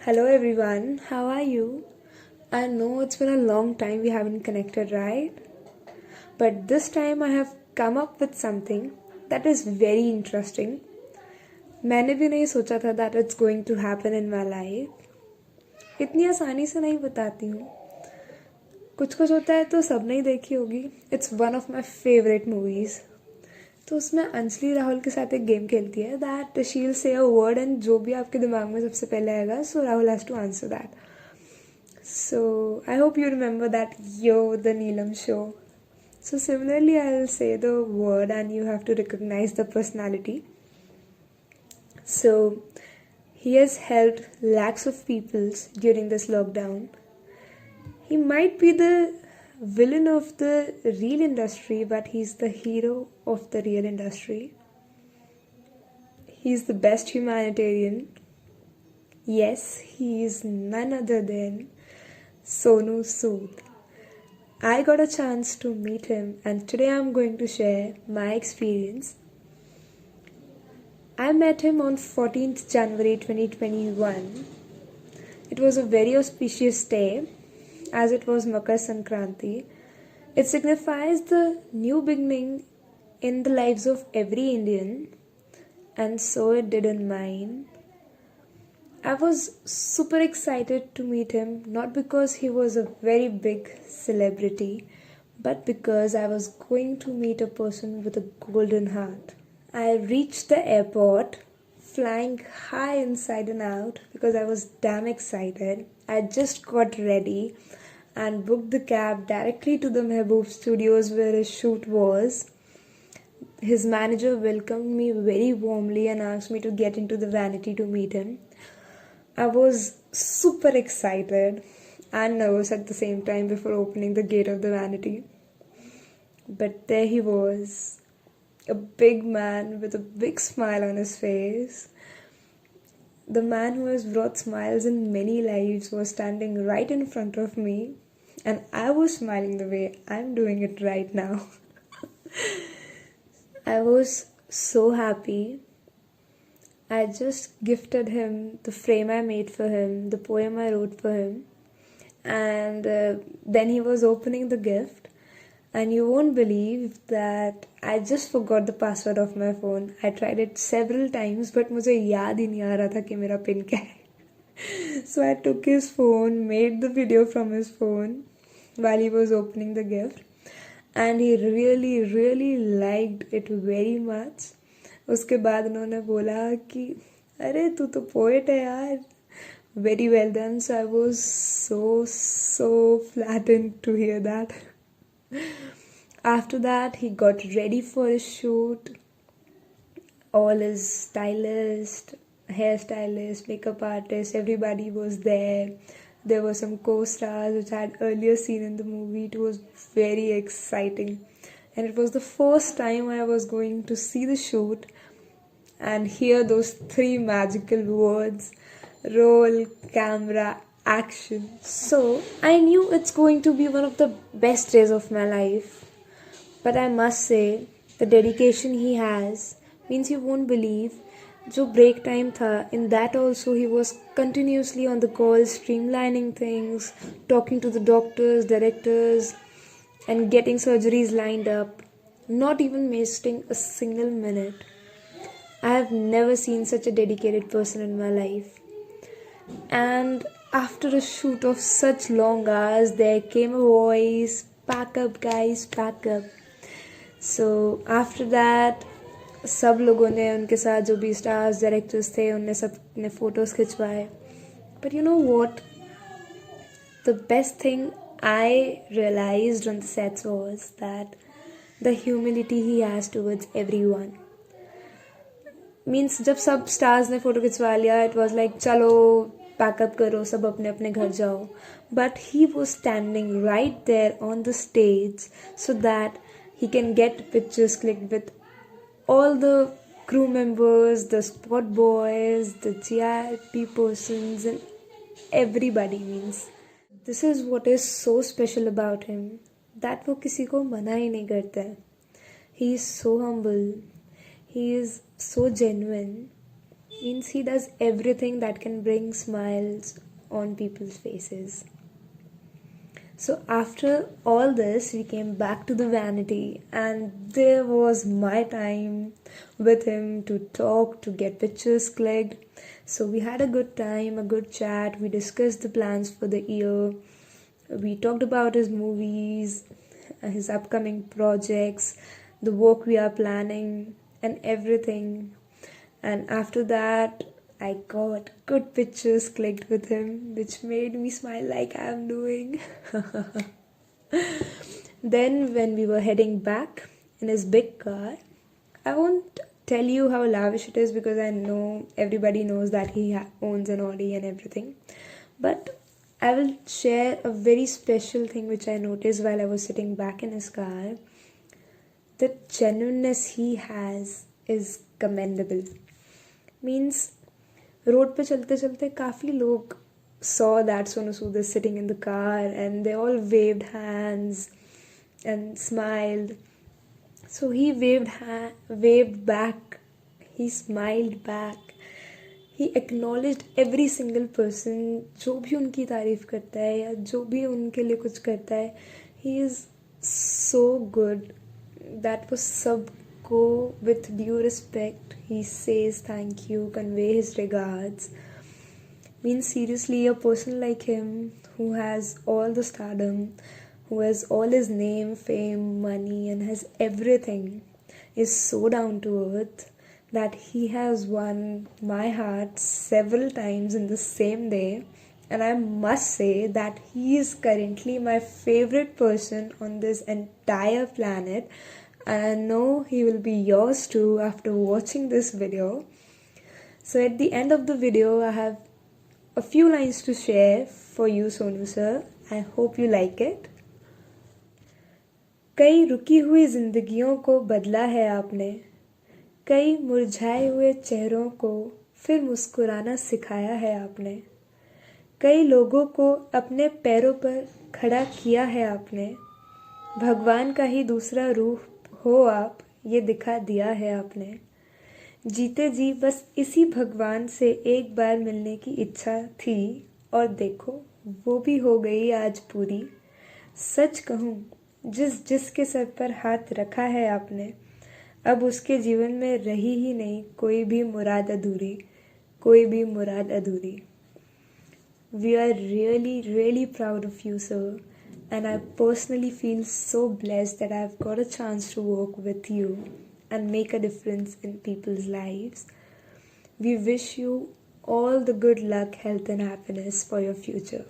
Hello everyone, how are you? I know it's been a long time we haven't connected, right? But this time I have come up with something that is very interesting. मैंने भी नहीं सोचा था that it's going to happen in my life. इतनी आसानी से नहीं बताती हूँ. कुछ कुछ होता है तो सब नहीं देखी होगी. It's one of my favorite movies. तो उसमें अंजलि राहुल के साथ एक गेम खेलती है that she will say a word and जो भी आपके दिमाग में सबसे पहले आएगा so Rahul has to answer that. So I hope you remember that Yo the Neelam show. So similarly I'll say the word and you have to recognize the personality. So he has helped lakhs of people during this lockdown. He might be the villain of the real industry, but he's the hero of the real industry. He's the best humanitarian. Yes, he is none other than Sonu Sood. I got a chance to meet him and today I'm going to share my experience. I met him on 14th January 2021. It was a very auspicious day as it was Makar Sankranti. It signifies the new beginning in the lives of every Indian, and so it did in mine. I was super excited to meet him, not because he was a very big celebrity, but because I was going to meet a person with a golden heart. I reached the airport flying high inside and out because I was damn excited. I just got ready and booked the cab directly to the Mehboob Studios where his shoot was. His manager welcomed me very warmly and asked me to get into the vanity to meet him. I was super excited and nervous at the same time before opening the gate of the vanity. But there he was, a big man with a big smile on his face. The man who has brought smiles in many lives was standing right in front of me, and I was smiling the way I'm doing it right now. I was so happy. I just gifted him the frame I made for him, the poem I wrote for him, and then he was opening the gift. And you won't believe that I just forgot the password of my phone. I tried it several times, but मुझे याद ही नहीं आ रहा था कि मेरा pin क्या है. So I took his phone, made the video from his phone while he was opening the gift, and he really liked it very much. उसके बाद उन्होंने बोला कि अरे तू तो पोएट है यार. Very well done. So I was so flattered to hear that. After that, he got ready for his shoot. All his stylist, hairstylist, makeup artist, everybody was there. There were some co-stars which I had earlier seen in the movie. It was very exciting. And it was the first time I was going to see the shoot and hear those three magical words: roll, camera, action. So I knew it's going to be one of the best days of my life. But I must say, the dedication he has means you won't believe. जो break time था, in that also he was continuously on the call, streamlining things, talking to the doctors, directors, and getting surgeries lined up, not even wasting a single minute. I have never seen such a dedicated person in my life. And after a shoot of such long hours, there came a voice, pack up guys, pack up. So after that, सब लोगों ने उनके साथ जो भी stars directors थे उनने सब ने photos खिंचवाए. But you know what? The best thing I realized on the sets was that the humility he has towards everyone. Means जब सब स्टार्स ने फ़ोटो खिंचवा लिया, it was like चलो पैकअप करो, सब अपने अपने घर जाओ. But he was standing right there on the stage so that he can get pictures clicked with all the crew members, the spot boys, the GIP persons, and everybody. Means this is what is so special about him, that वो किसी को मना ही नहीं करता है. He is so humble. He is so genuine. Means he does everything that can bring smiles on people's faces. So after all this, we came back to the vanity, and there was my time with him to talk, to get pictures clicked. So we had a good time, a good chat. We discussed the plans for the year. We talked about his movies, his upcoming projects, the work we are planning, and everything. And after that, I got good pictures clicked with him, which made me smile like I'm doing. Then, when we were heading back in his big car, I won't tell you how lavish it is because I know everybody knows that he owns an Audi and everything. But I will share a very special thing which I noticed while I was sitting back in his car. The genuineness he has is commendable. Means road पे चलते चलते काफ़ी लोग saw that Sonu Sood is sitting in the car and they all waved hands and smiled. So he waved back. He smiled back. He acknowledged every single person जो भी उनकी तारीफ करता है या जो भी उनके लिए कुछ करता है. He is so good. That was सबको with due respect. He says thank you, convey his regards. Means seriously, a person like him who has all the stardom, who has all his name, fame, money, and has everything, is so down to earth that he has won my heart several times in the same day. And I must say that he is currently my favorite person on this entire planet. And I know he will be yours too after watching this video. So at the end of the video, I have a few lines to share for you, Sonu sir. I hope you like it. कई रुकी हुई जिंदगियों को बदला है आपने, कई मुरझाए हुए चेहरों को फिर मुस्कुराना सिखाया है आपने, कई लोगों को अपने पैरों पर खड़ा किया है आपने, भगवान का ही दूसरा रूप हो आप, ये दिखा दिया है आपने. जीते जी बस इसी भगवान से एक बार मिलने की इच्छा थी और देखो वो भी हो गई आज पूरी. सच कहूँ जिसके सर पर हाथ रखा है आपने, अब उसके जीवन में रही ही नहीं कोई भी मुराद अधूरी, कोई भी मुराद अधूरी. We are really proud of you, sir. And I personally feel so blessed that I've got a chance to work with you and make a difference in people's lives. We wish you all the good luck, health, and happiness for your future.